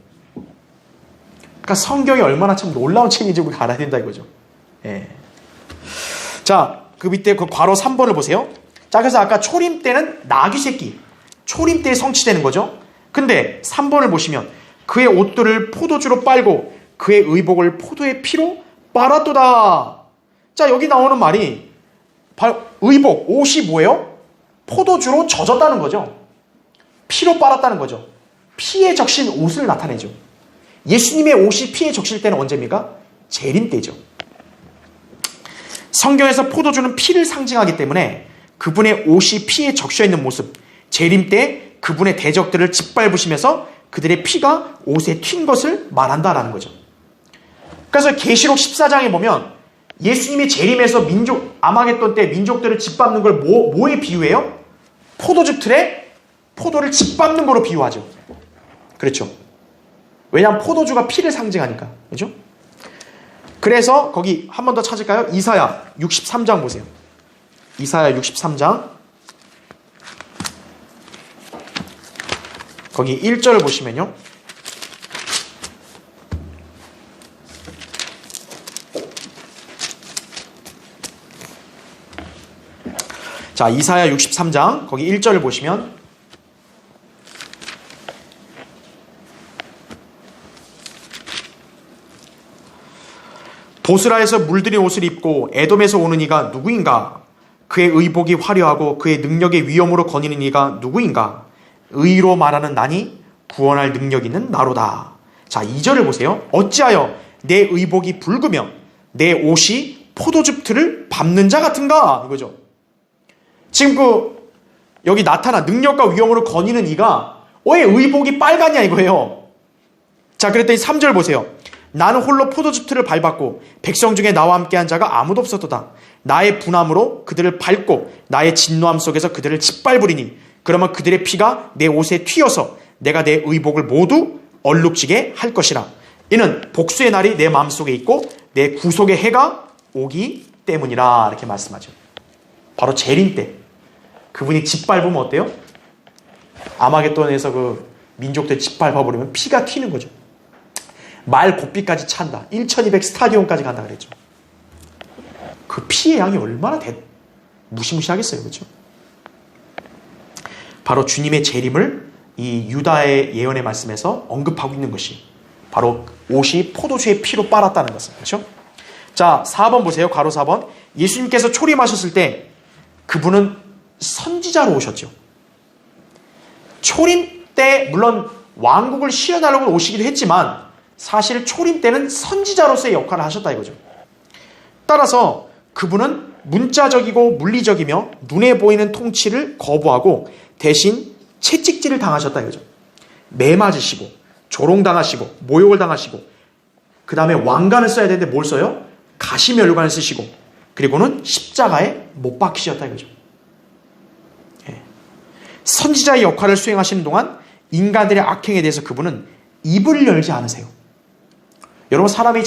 그러니까 성경이 얼마나 참 놀라운 책인지 우리가 알아야 된다 이거죠. 예. 자, 그 밑에 그 괄호 3번을 보세요. 자, 그래서 아까 초림 때는 나귀 새끼, 초림 때에 성취되는 거죠. 근데 3번을 보시면 그의 옷들을 포도주로 빨고 그의 의복을 포도의 피로 빨았도다. 자, 여기 나오는 말이 의복, 옷이 뭐예요? 포도주로 젖었다는 거죠. 피로 빨았다는 거죠. 피에 적신 옷을 나타내죠. 예수님의 옷이 피에 적실 때는 언제입니까? 재림 때죠. 성경에서 포도주는 피를 상징하기 때문에 그분의 옷이 피에 적셔 있는 모습, 재림 때 그분의 대적들을 짓밟으시면서 그들의 피가 옷에 튄 것을 말한다라는 거죠. 그래서 계시록 14장에 보면 예수님이 재림해서 아마겟돈 때 민족들을 짓밟는 걸 뭐에 비유해요? 포도주 틀에 포도를 짓밟는 거로 비유하죠. 그렇죠. 왜냐하면 포도주가 피를 상징하니까. 그렇죠? 그래서 거기 한 번 더 찾을까요? 이사야 63장 보세요. 이사야 63장 거기 1절을 보시면요. 자, 이사야 63장 거기 1절을 보시면 보스라에서 물들인 옷을 입고 에돔에서 오는 이가 누구인가? 그의 의복이 화려하고 그의 능력의 위엄으로 거니는 이가 누구인가? 의로 말하는 나니 구원할 능력 있는 나로다. 자, 2절을 보세요. 어찌하여 내 의복이 붉으며 내 옷이 포도즙 틀을 밟는 자 같은가? 이거죠. 지금 여기 나타난 능력과 위엄으로 거니는 이가 왜 의복이 빨갛냐 이거예요. 자, 그랬더니 3절 보세요. 나는 홀로 포도즙 틀을 밟았고 백성 중에 나와 함께한 자가 아무도 없었도다. 나의 분함으로 그들을 밟고 나의 진노함 속에서 그들을 짓밟으리니 그러면 그들의 피가 내 옷에 튀어서 내가 내 의복을 모두 얼룩지게 할 것이라. 이는 복수의 날이 내 마음속에 있고 내 구속의 해가 오기 때문이라. 이렇게 말씀하죠. 바로 재림 때 그분이 짓밟으면 어때요? 아마겟돈에서 그 민족들 짓밟아버리면 피가 튀는 거죠. 말 곱비까지 찬다. 1200 스타디온까지 간다 그랬죠. 그 피의 양이 얼마나 무시무시하겠어요. 그렇죠? 바로 주님의 재림을 이 유다의 예언의 말씀에서 언급하고 있는 것이 바로 옷이 포도주의 피로 빨았다는 것은. 그렇죠? 자, 4번 보세요. 괄호 4번. 예수님께서 초림하셨을 때 그분은 선지자로 오셨죠. 초림 때 물론 왕국을 시현하려고 오시기도 했지만 사실 초림 때는 선지자로서의 역할을 하셨다 이거죠. 따라서 그분은 문자적이고 물리적이며 눈에 보이는 통치를 거부하고 대신 채찍질을 당하셨다 이거죠. 매 맞으시고 조롱당하시고 모욕을 당하시고 그 다음에 왕관을 써야 되는데 뭘 써요? 가시면류관을 쓰시고 그리고는 십자가에 못 박히셨다 이거죠. 선지자의 역할을 수행하시는 동안 인간들의 악행에 대해서 그분은 입을 열지 않으세요. 여러분, 사람이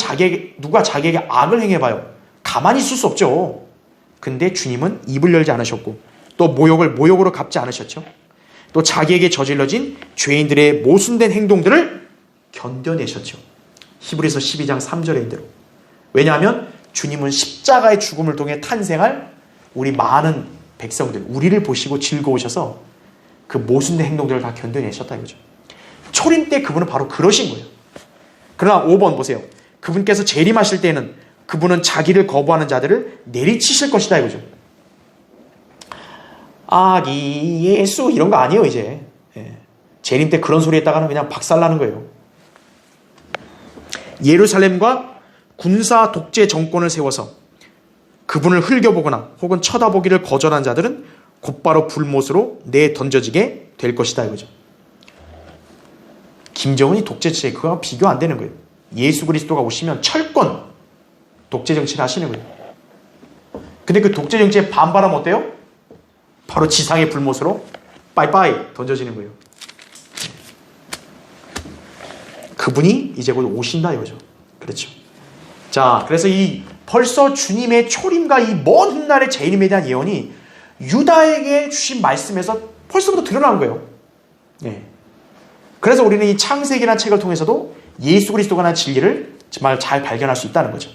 누가 자기에게 악을 행해봐요. 가만히 있을 수 없죠. 근데 주님은 입을 열지 않으셨고 또 모욕을 모욕으로 갚지 않으셨죠. 또 자기에게 저질러진 죄인들의 모순된 행동들을 견뎌내셨죠. 히브리서 12장 3절의 대로. 왜냐하면 주님은 십자가의 죽음을 통해 탄생할 우리 많은 백성들, 우리를 보시고 즐거우셔서 그 모순된 행동들을 다 견뎌내셨다 이거죠. 초림 때 그분은 바로 그러신 거예요. 그러나 5번 보세요. 그분께서 재림하실 때는 그분은 자기를 거부하는 자들을 내리치실 것이다 이거죠. 아기 예수 이런 거 아니에요 이제. 재림 때 그런 소리 했다가는 그냥 박살나는 거예요. 예루살렘과 군사 독재 정권을 세워서 그분을 흘겨보거나 혹은 쳐다보기를 거절한 자들은 곧바로 불못으로 내던져지게 될 것이다 이거죠. 김정은이 독재체 그거와 비교 안 되는 거예요. 예수 그리스도가 오시면 철권 독재 정치를 하시는 거예요. 근데 그 독재 정치에 반발하면 어때요? 바로 지상의 불못으로 빠이빠이 던져지는 거예요. 그분이 이제 곧 오신다 이거죠. 그렇죠. 자, 그래서 벌써 주님의 초림과 이 먼 훗날의 재림에 대한 예언이 유다에게 주신 말씀에서 벌써부터 드러난 거예요. 그래서 우리는 이 창세기라는 책을 통해서도 예수 그리스도가 난 진리를 정말 잘 발견할 수 있다는 거죠.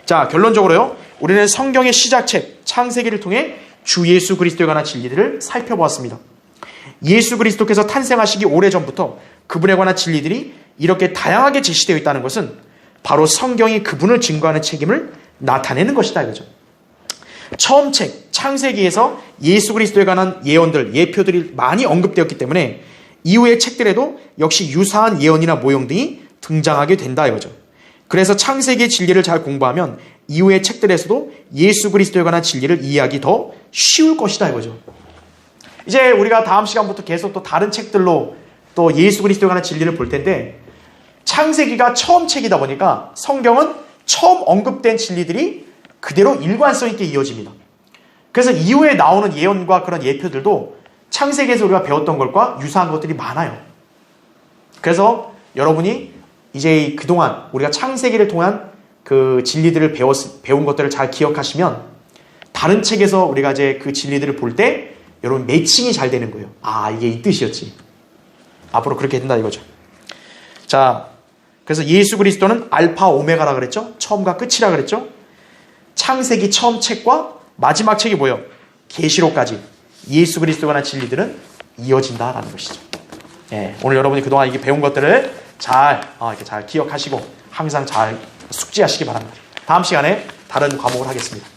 자, 결론적으로요. 우리는 성경의 시작책 창세기를 통해 주 예수 그리스도에 관한 진리들을 살펴보았습니다. 예수 그리스도께서 탄생하시기 오래전부터 그분에 관한 진리들이 이렇게 다양하게 제시되어 있다는 것은 바로 성경이 그분을 증거하는 책임을 나타내는 것이다 이거죠. 처음 책 창세기에서 예수 그리스도에 관한 예언들, 예표들이 많이 언급되었기 때문에 이후의 책들에도 역시 유사한 예언이나 모형 등이 등장하게 된다 이거죠. 그래서 창세기의 진리를 잘 공부하면 이후의 책들에서도 예수 그리스도에 관한 진리를 이해하기 더 쉬울 것이다 이거죠. 이제 우리가 다음 시간부터 계속 또 다른 책들로 또 예수 그리스도에 관한 진리를 볼 텐데 창세기가 처음 책이다 보니까 성경은 처음 언급된 진리들이 그대로 일관성 있게 이어집니다. 그래서 이후에 나오는 예언과 그런 예표들도 창세기에서 우리가 배웠던 것과 유사한 것들이 많아요. 그래서 여러분이 이제 그동안 우리가 창세기를 통한 그 진리들을 배운 것들을 잘 기억하시면 다른 책에서 우리가 이제 그 진리들을 볼 때 여러분 매칭이 잘 되는 거예요. 아, 이게 이 뜻이었지. 앞으로 그렇게 된다 이거죠. 자, 그래서 예수 그리스도는 알파 오메가라 그랬죠. 처음과 끝이라 그랬죠. 창세기 처음 책과 마지막 책이 뭐예요? 계시록까지 예수 그리스도에 관한 진리들은 이어진다라는 것이죠. 오늘 여러분이 그동안 이게 배운 것들을 이렇게 잘 기억하시고 항상 잘 숙지하시기 바랍니다. 다음 시간에 다른 과목을 하겠습니다.